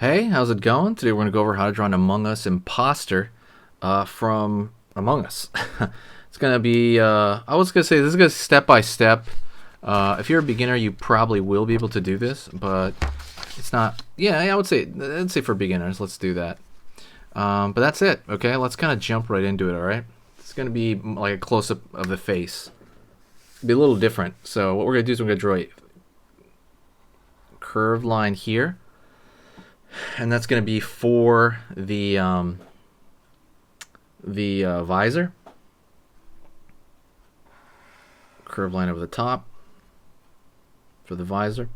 Hey, how's it going? Today we're going to go over how to draw an Among Us Imposter from Among Us. It's going to be, I was going to say, this is going to step by step. If you're a beginner, you probably will be able to do this, but it's not, yeah, I'd say for beginners, let's do that. But that's it, okay? Let's kind of jump right into it, all right? It's going to be like a close-up of the face. It'll be a little different. So what we're going to do is we're going to draw a curved line here, and that's going to be for the visor. Curved line over the top for the visor,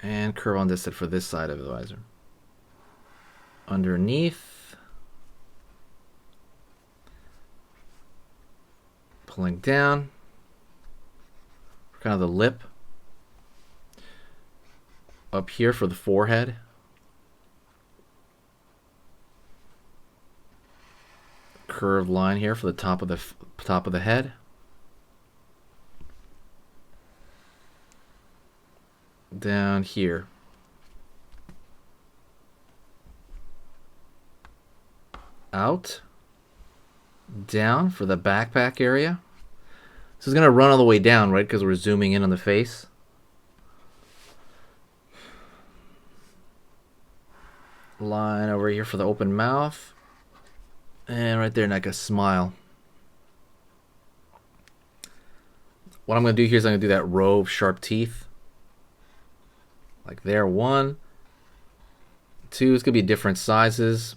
and curve on this side for this side of the visor. Underneath, pulling down for kind of the lip. Up here for the forehead. Curved line here for the top of the head. Down here. Out. Down for the backpack area. This is going to run all the way down, right? Because we're zooming in on the face. Line over here for the open mouth. And right there, like a smile. What I'm going to do here is I'm going to do that row of sharp teeth. Like there, 1, 2. It's going to be different sizes.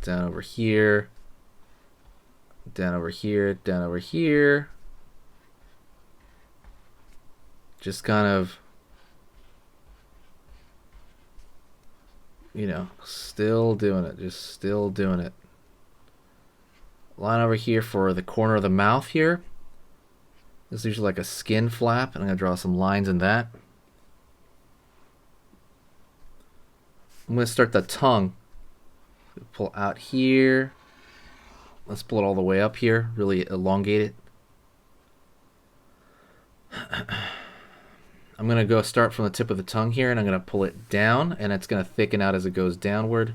Down over here. Down over here. Down over here. Just kind of, you know, still doing it. Just still doing it. Line over here for the corner of the mouth here. This is usually like a skin flap, and I'm going to draw some lines in that. I'm going to start the tongue. Pull out here. Let's pull it all the way up here. Really elongate it. I'm going to go start from the tip of the tongue here, and I'm going to pull it down, and it's going to thicken out as it goes downward.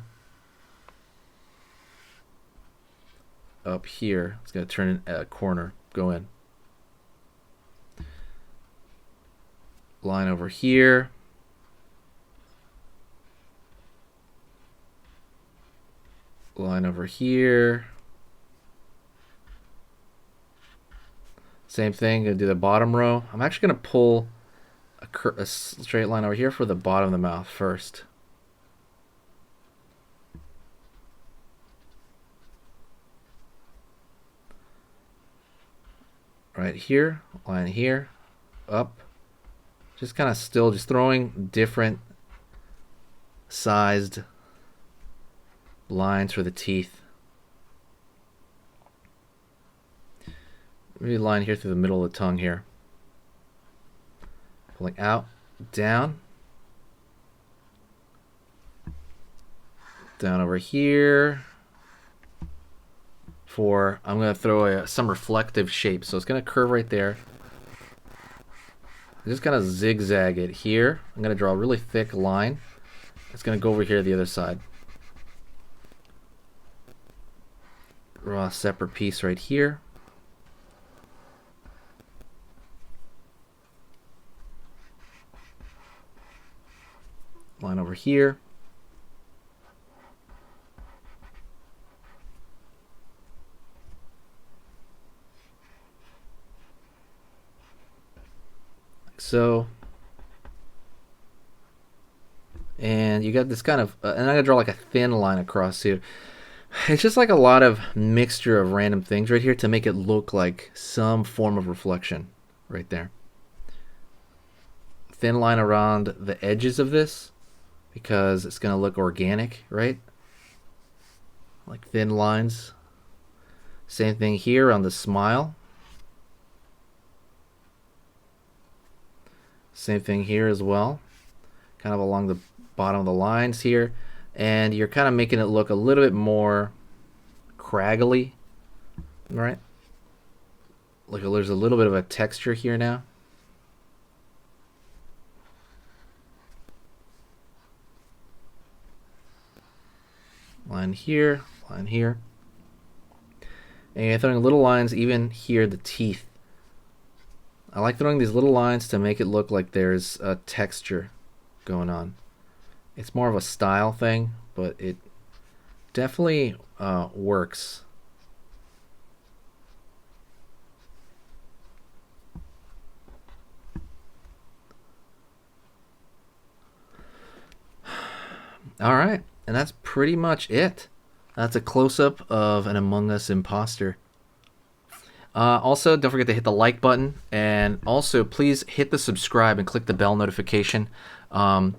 Up here, it's going to turn in a corner, go in. Line over here. Line over here. Same thing, going to do the bottom row. I'm actually going to pull a straight line over here for the bottom of the mouth first. Right here, line here, up. Just kind of still just throwing different sized lines for the teeth. Maybe line here through the middle of the tongue here. Pulling out, down. Down over here. I'm going to throw some reflective shape. So it's going to curve right there. Just kind of zigzag it here. I'm going to draw a really thick line. It's going to go over here to the other side. Draw a separate piece right here. Line over here. So, and you got this kind of, and I'm gonna draw like a thin line across here. It's just like a lot of mixture of random things right here to make it look like some form of reflection right there. Thin line around the edges of this because it's gonna look organic, right? Like thin lines. Same thing here on the smile. Same thing here as well, kind of along the bottom of the lines here, and you're kind of making it look a little bit more craggly, right? Like there's a little bit of a texture here now. line here, line here. And you're throwing little lines even here, the teeth. I like throwing these little lines to make it look like there's a texture going on. It's more of a style thing, but it definitely works. All right, and that's pretty much it. That's a close-up of an Among Us Imposter. Also, don't forget to hit the like button, and also please hit the subscribe and click the bell notification. What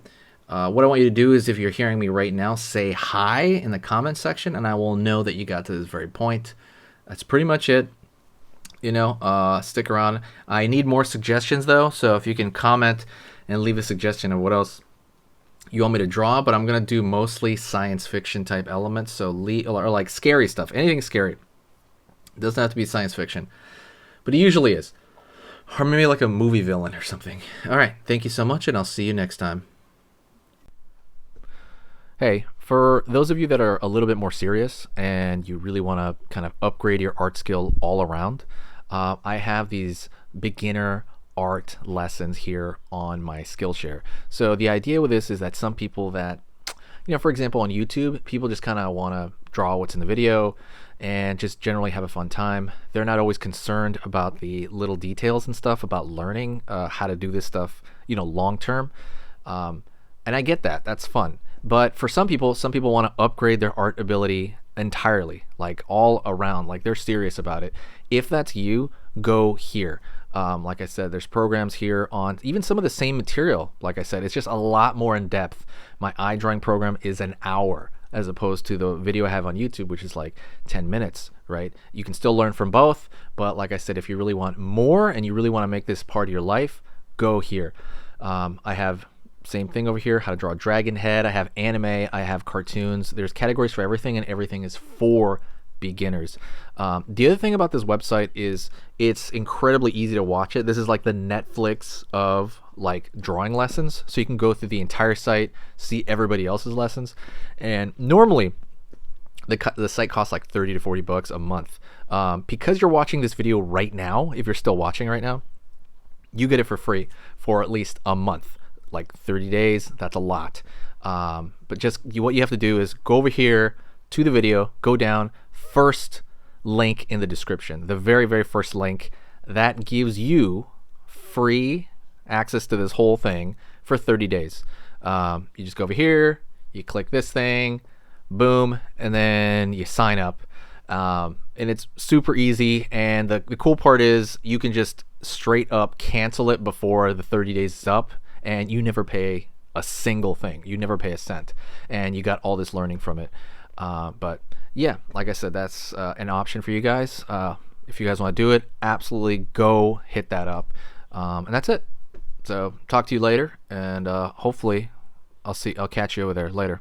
I want you to do is, if you're hearing me right now, say hi in the comment section, and I will know that you got to this very point. That's pretty much it. Stick around. I need more suggestions, though, so if you can comment and leave a suggestion of what else you want me to draw, but I'm going to do mostly science fiction type elements, so or like scary stuff. Anything scary. It doesn't have to be science fiction, but it usually is. Or maybe like a movie villain or something. All right, thank you so much, and I'll see you next time. Hey, for those of you that are a little bit more serious and you really want to kind of upgrade your art skill all around, I have these beginner art lessons here on my Skillshare. So the idea with this is that some people that, for example, on YouTube, people just kind of want to draw what's in the video and just generally have a fun time. They're not always concerned about the little details and stuff about learning how to do this stuff, long term. And I get that. That's fun. But for some people want to upgrade their art ability entirely, like all around, like they're serious about it. If that's you, go here. Like I said, there's programs here on even some of the same material. Like I said, it's just a lot more in depth. My eye drawing program is an hour as opposed to the video I have on YouTube, which is like 10 minutes, right? You can still learn from both, but like I said, if you really want more and you really want to make this part of your life, go here. I have same thing over here, how to draw a dragon head. I have anime, I have cartoons. There's categories for everything, and everything is for beginners. The other thing about this website is it's incredibly easy to watch it. This is like the Netflix of like drawing lessons, so you can go through the entire site, see everybody else's lessons. And normally the site costs like 30 to 40 bucks a month. Because you're watching this video right now, if you're still watching right now, you get it for free for at least a month. Like 30 days, that's a lot. But just what you have to do is go over here to the video, go down, first link in the description, the very, very first link, that gives you free access to this whole thing for 30 days. You just go over here, you click this thing, boom, and then you sign up. And it's super easy, and the cool part is you can just straight up cancel it before the 30 days is up, and you never pay a single thing. You never pay a cent, and you got all this learning from it. But yeah, like I said, that's an option for you guys. If you guys want to do it, absolutely go hit that up. And that's it. So talk to you later, and hopefully I'll catch you over there later.